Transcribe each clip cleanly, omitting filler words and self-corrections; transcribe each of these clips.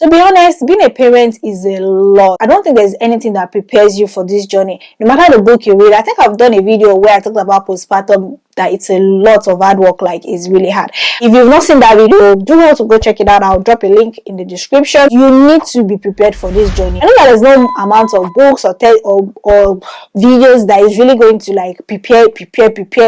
To be honest, being a parent is a lot. I don't think there's anything that prepares you for this journey. No matter the book you read, I think I've done a video where I talked about postpartum, that it's a lot of hard work, like it's really hard. If you've not seen that video, do want to go check it out. I'll drop a link in the description. You need to be prepared for this journey. I know that there's no amount of books or videos that is really going to like prepare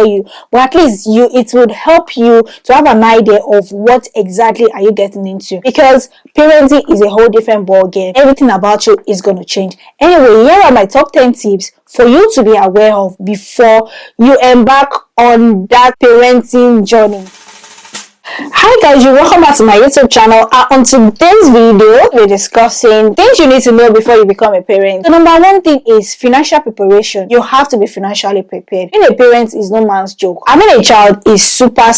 you, but at least it would help you to have an idea of what exactly are you getting into, because parenting is a whole different ball game. Everything about you is going to change. Anyway, here are my top 10 tips for you to be aware of before you embark on that parenting journey. Hi guys, you're welcome back to my YouTube channel. On today's video, we're discussing things you need to know before you become a parent. The number one thing is financial preparation. You have to be financially prepared. Being a parent is no man's joke. Having a child is super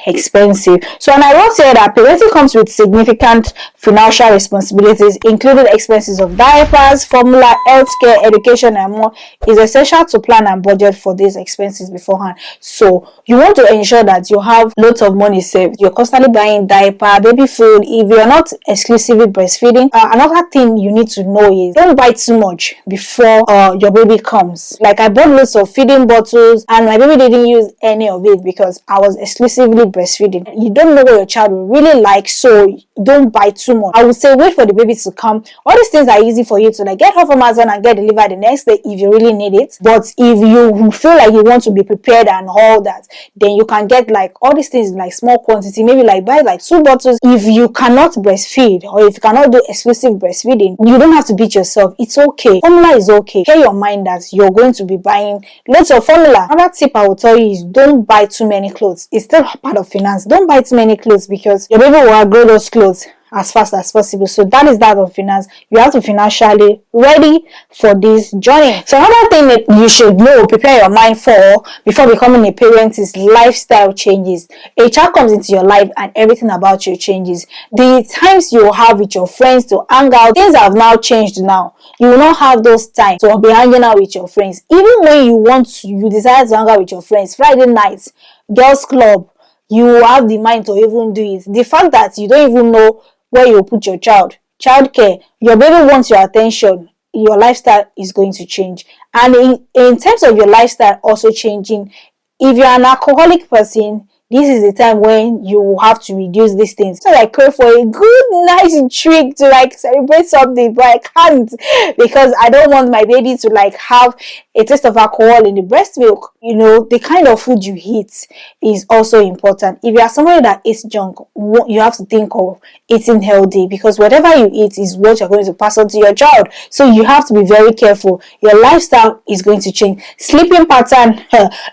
expensive. So when I wrote here that parenting comes with significant financial responsibilities, including expenses of diapers, formula, healthcare, education, and more, it's essential to plan and budget for these expenses beforehand. So you want to ensure that you have lots of money saved. You're constantly buying diaper, baby food. If you're not exclusively breastfeeding, another thing you need to know is don't buy too much before your baby comes. Like I bought lots of feeding bottles and my baby didn't use any of it because I was exclusively breastfeeding. You don't know what your child will really like, so don't buy too much. I would say wait for the baby to come. All these things are easy for you to like get off Amazon and get delivered the next day if you really need it. But if you feel like you want to be prepared and all that, then you can get like all these things in like small quantity. Maybe like buy like 2 bottles. If you cannot breastfeed or if you cannot do exclusive breastfeeding, you don't have to beat yourself. It's okay. Formula is okay. Get your mind that you're going to be buying lots of formula. Another tip I will tell you is don't buy too many clothes. It's still part of finance. Don't buy too many clothes because your baby will outgrow those clothes as fast as possible. So that is that of finance. You have to financially ready for this journey. So another thing that you should know, prepare your mind for before becoming a parent is lifestyle changes. A child comes into your life and everything about you changes. The times you have with your friends to hang out, things have now changed now. You will not have those times to be hanging out with your friends. Even when you decide to hang out with your friends, Friday nights, girls club, you have the mind to even do it. The fact that you don't even know where you put your childcare, your baby wants your attention, your lifestyle is going to change. And in terms of your lifestyle also changing, if you're an alcoholic person, this is the time when you have to reduce these things. So I crave for a good, nice treat to like celebrate something, but I can't because I don't want my baby to like have a taste of alcohol in the breast milk. You know, the kind of food you eat is also important. If you are somebody that eats junk, you have to think of eating healthy because whatever you eat is what you're going to pass on to your child. So you have to be very careful. Your lifestyle is going to change. Sleeping pattern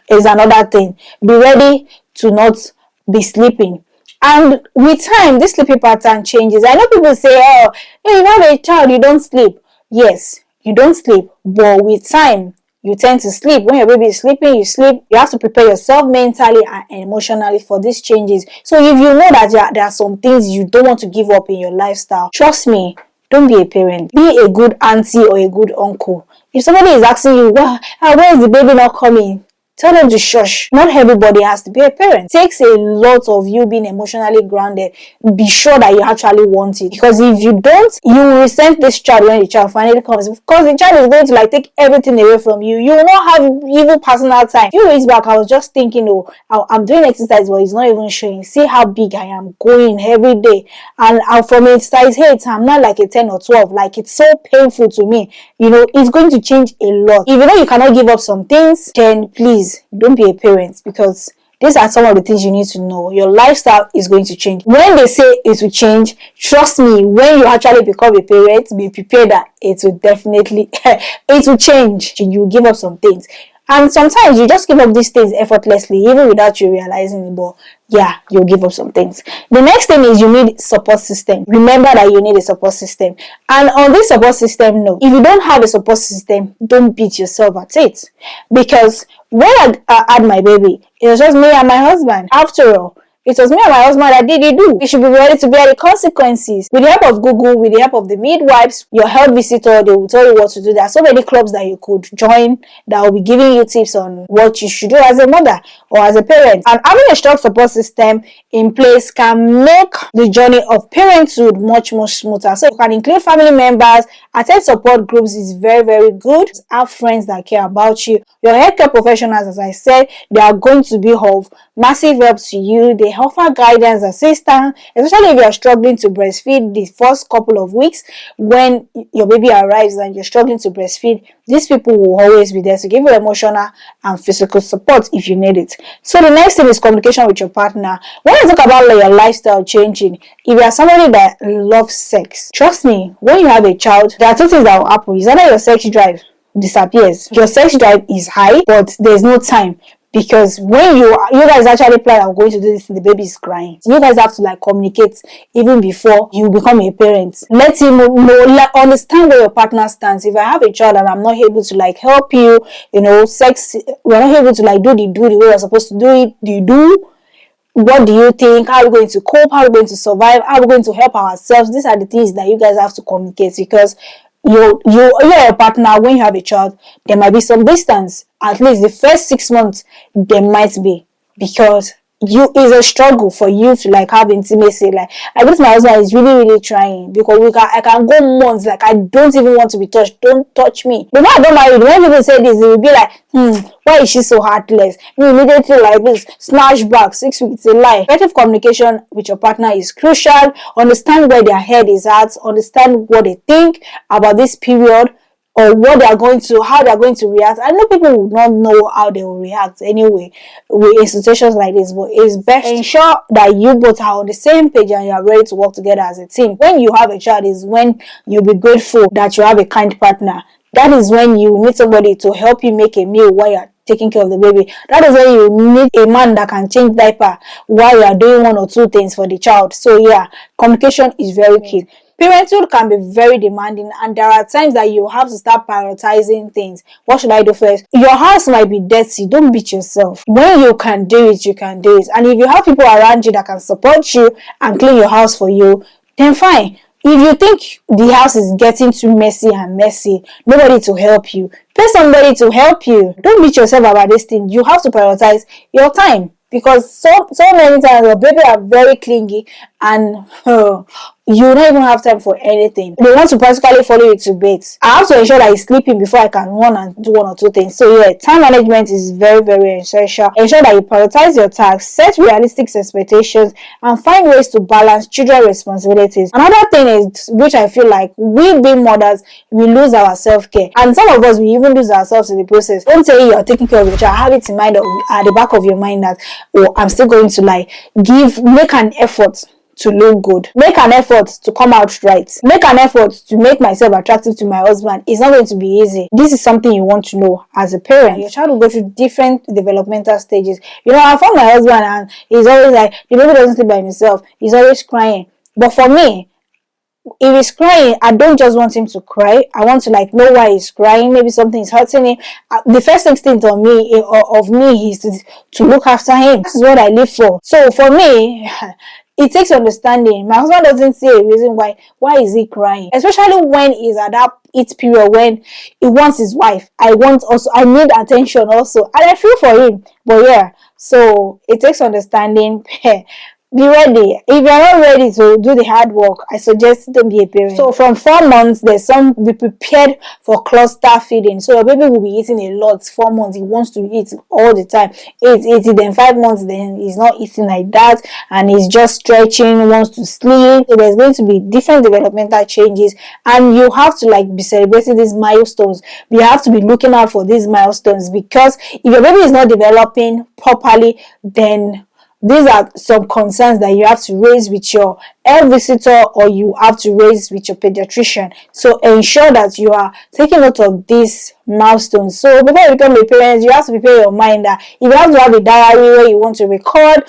is another thing. Be ready to not be sleeping, and with time this sleeping pattern changes. I know people say, oh, you have a child, you don't sleep. Yes, you don't sleep, but with time you tend to sleep. When your baby is sleeping, you sleep. You have to prepare yourself mentally and emotionally for these changes. So if you know that there are some things you don't want to give up in your lifestyle, trust me, don't be a parent. Be a good auntie or a good uncle. If somebody is asking you, well, where is the baby not coming? Tell them to shush. Not everybody has to be a parent. It takes a lot of you being emotionally grounded. Be sure that you actually want it. Because if you don't, you will resent this child when the child finally comes. Because the child is going to like take everything away from you. You will not have even personal time. A few weeks back, I was just thinking, oh, I'm doing exercise, but it's not even showing. See how big I am going every day. And from a size 8, I'm not like a 10 or 12. Like, it's so painful to me. You know, it's going to change a lot. If you know you cannot give up some things, then please, don't be a parent, because these are some of the things you need to know. Your lifestyle is going to change. When they say it will change, trust me, when you actually become a parent, be prepared that it will definitely, it will change. You give up some things. And sometimes you just give up these things effortlessly, even without you realizing it. But yeah, you'll give up some things. The next thing is you need support system. Remember that you need a support system. And on this support system, no. If you don't have a support system, don't beat yourself at it. Because when I had my baby, it was just me and my husband. After all, It was me and my husband that did it do. You should be ready to bear the consequences. With the help of Google, with the help of the midwives, your health visitor, they will tell you what to do. There are so many clubs that you could join that will be giving you tips on what you should do as a mother or as a parent. And having a strong support system in place can make the journey of parenthood much more smoother. So you can include family members, attend support groups is very, very good. Have friends that care about you. Your healthcare professionals, as I said, they are going to be of massive help to you. They offer guidance, assistance, especially if you are struggling to breastfeed the first couple of weeks when your baby arrives and you're struggling to breastfeed. These people will always be there to give you emotional and physical support if you need it. So the next thing is communication with your partner. When I talk about your lifestyle changing, if you are somebody that loves sex, trust me, when you have a child, there are two things that will happen. It's either your sex drive disappears. Your sex drive is high, but there's no time. Because when you guys actually plan, I'm going to do this, the baby is crying. You guys have to like communicate even before you become a parent. Let him know, understand where your partner stands. If I have a child and I'm not able to like help you, sex, we're not able to like do the way we're supposed to do it. Do you do? What do you think? How are we going to cope? How are we going to survive? How are we going to help ourselves? These are the things that you guys have to communicate, because you're a partner. When you have a child, there might be some distance. At least the first 6 months there might be, because it's a struggle for you to like have intimacy. Like I guess my husband is really, really trying, because I can go months like I don't even want to be touched. Don't touch me. But when I got married, when people say this, they will be like, why is she so heartless? You immediately like this, snatch back, 6 weeks, it's a lie. Effective communication with your partner is crucial. Understand where their head is at, understand what they think about this period, or what they are going to, how they are going to react. I know people will not know how they will react anyway in situations like this, but it's best to ensure that you both are on the same page and you are ready to work together as a team. When you have a child is when you'll be grateful that you have a kind partner. That is when you need somebody to help you make a meal while you're taking care of the baby. That is when you need a man that can change diaper while you are doing one or two things for the child. So yeah, communication is very key. Parenthood can be very demanding, and there are times that you have to start prioritizing things. What should I do first? Your house might be dirty. Don't beat yourself. When you can do it, you can do it. And if you have people around you that can support you and clean your house for you, then fine. If you think the house is getting too messy, nobody to help you, pay somebody to help you. Don't beat yourself about this thing. You have to prioritize your time, because so many times your baby are very clingy and you don't even have time for anything. They want to practically follow you to bed. I have to ensure that he's sleeping before I can run and do one or two things. So yeah, time management is very, very essential. Ensure that you prioritize your tasks, set realistic expectations, and find ways to balance children's responsibilities. Another thing is, which I feel like we being mothers, we lose our self-care, and some of us, we even lose ourselves in the process. Don't say you're taking care of your child. Have it in mind, at the back of your mind, that I'm still going to like make an effort to look good, make an effort to come out right, make an effort to make myself attractive to my husband. It's not going to be easy. This is something you want to know as a parent. Your child will go through different developmental stages. I found my husband and he's always like, the baby doesn't sleep by himself, he's always crying. But for me, if he's crying, I don't just want him to cry. I want to like know why he's crying. Maybe something is hurting him. The first instinct of me is to look after him. This is what I live for. So for me, it takes understanding. My husband doesn't see a reason why is he crying, especially when he's at that period when he wants his wife. I need attention also, and I feel for him. But yeah, so it takes understanding. Be ready. If you're not ready to do the hard work, I suggest don't be a parent. So from 4 months, be prepared for cluster feeding. So your baby will be eating a lot. 4 months, he wants to eat all the time. Eat. Then 5 months, then he's not eating like that, and he's just stretching, wants to sleep. So there's going to be different developmental changes, and you have to like be celebrating these milestones. You have to be looking out for these milestones, because if your baby is not developing properly, then these are some concerns that you have to raise with your health visitor, or you have to raise with your pediatrician. So ensure that you are taking note of these milestones. So before you become a parent, you have to prepare your mind that if you have to have a diary where you want to record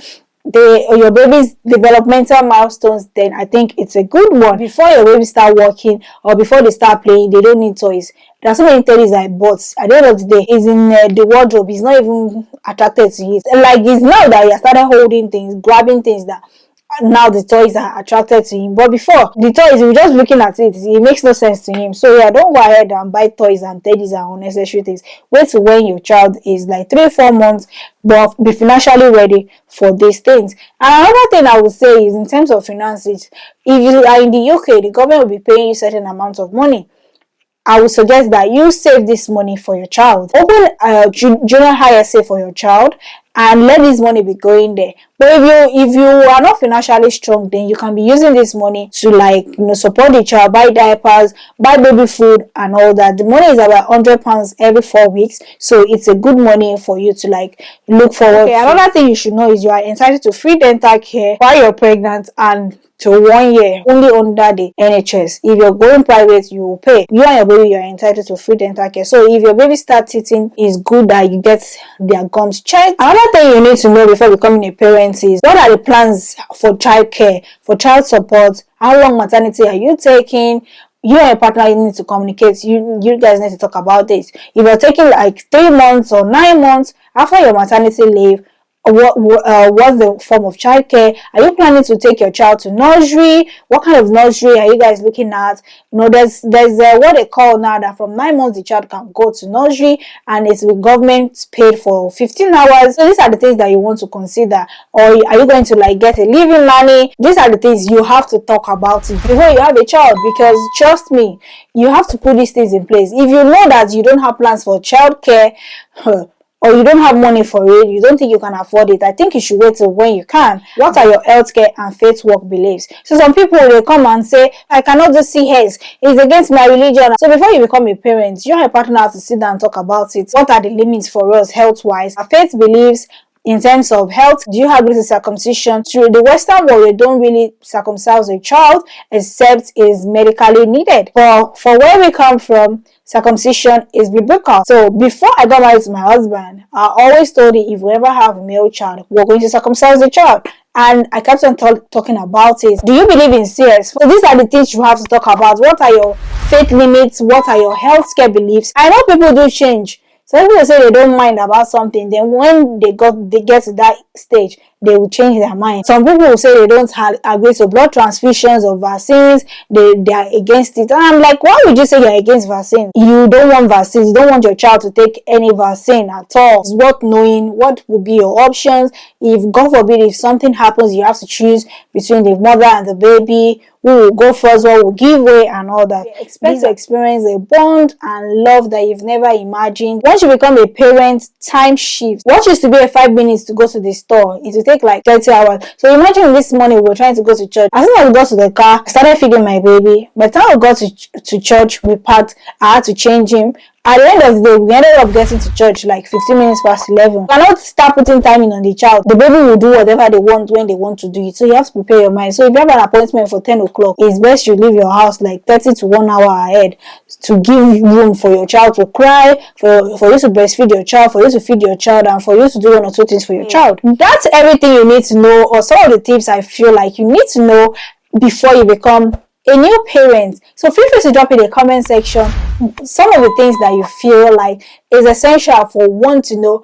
your baby's developmental milestones, then I think it's a good one. Before your baby start walking or before they start playing, they don't need toys. There are so many toys I bought. At the end of the day, it's in the wardrobe. He's not even attracted to it. Like, it's now that he has started holding things, grabbing things, that now the toys are attracted to him. But before, the toys, he was just looking at it makes no sense to him. So yeah, don't go ahead and buy toys and teddies and unnecessary things. Wait till when your child is like 3-4 months, but be financially ready for these things. And another thing I would say is, in terms of finances, if you are in the UK, the government will be paying you certain amounts of money. I would suggest that you save this money for your child. Open a junior higher save for your child and let this money be going there. But if you are not financially strong, then you can be using this money to, like, support the child, buy diapers, buy baby food and all that. The money is about £100 every 4 weeks, so it's a good money for you to, like, look forward to. Another thing you should know is you are entitled to free dental care while you're pregnant and to 1 year only under the NHS. If you're going private, you will pay. You and your baby, you are entitled to free dental care. So if your baby starts teething, it's good that you get their gums checked. Another thing you need to know before becoming a parent is, what are the plans for child care, for child support? How long maternity are you taking? You and your partner need to communicate. You guys need to talk about this. If you're taking like 3 months or 9 months after your maternity leave, what's the form of childcare? Are you planning to take your child to nursery? What kind of nursery are you guys looking at? There's what they call now that from 9 months the child can go to nursery, and it's with government paid for 15 hours. So these are the things that you want to consider. Or are you going to, like, get a living nanny? These are the things you have to talk about it before you have a child, because trust me, you have to put these things in place. If you know that you don't have plans for childcare, or you don't have money for it, you don't think you can afford it, I think you should wait till when you can. What are your healthcare and faith work beliefs? So some people, they come and say, I cannot do CS, it's against my religion. So before you become a parent, you and your partner have to sit down and talk about it. What are the limits for us health-wise? Our faith beliefs in terms of health. Do you have this circumcision? Through the Western world, they don't really circumcise a child except it is medically needed. But for where we come from, circumcision is biblical. So before I got married to my husband, I always told him, if we ever have a male child, we're going to circumcise the child. And I kept on talking about it. Do you believe in CS? So these are the things you have to talk about. What are your faith limits? What are your healthcare beliefs? I know people do change. Some people say they don't mind about something, then when they get to that stage, they will change their mind. Some people will say they don't agree to blood transfusions or vaccines, they are against it. And I'm like, why would you say you're against vaccines? You don't want vaccines, you don't want your child to take any vaccine at all. It's worth knowing what would be your options. If, God forbid, if something happens, you have to choose between the mother and the baby, who will go first, what will give way, and all that. Expect to experience a bond and love that you've never imagined. Once you become a parent, time shifts. What used to be a 5 minutes to go to the store, it will take like 30 hours. So imagine this morning we were trying to go to church. As soon as we got to the car, I started feeding my baby. By the time we got to church, we packed. I had to change him. At the end of the day, we ended up getting to church like 15 minutes past 11. You cannot start putting time in on the child. The baby will do whatever they want when they want to do it. So you have to prepare your mind. So if you have an appointment for 10 o'clock, it's best you leave your house like 30 to 1 hour ahead to give room for your child to cry, for you to breastfeed your child, for you to feed your child, and for you to do 1 or 2 things for your child. That's everything you need to know, or some of the tips I feel like you need to know before you become a new parent. So feel free to drop in the comment section some of the things that you feel like is essential for one to know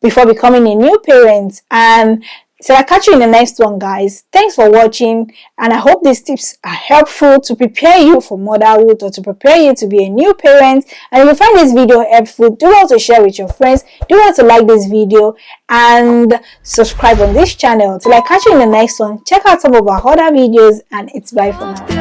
before becoming a new parent. And so I'll catch you in the next one, guys. Thanks for watching, and I hope these tips are helpful to prepare you for motherhood or to prepare you to be a new parent. And if you find this video helpful, do well to share with your friends, do well to like this video and subscribe on this channel. Till I catch you in the next one, check out some of our other videos, and it's bye for now.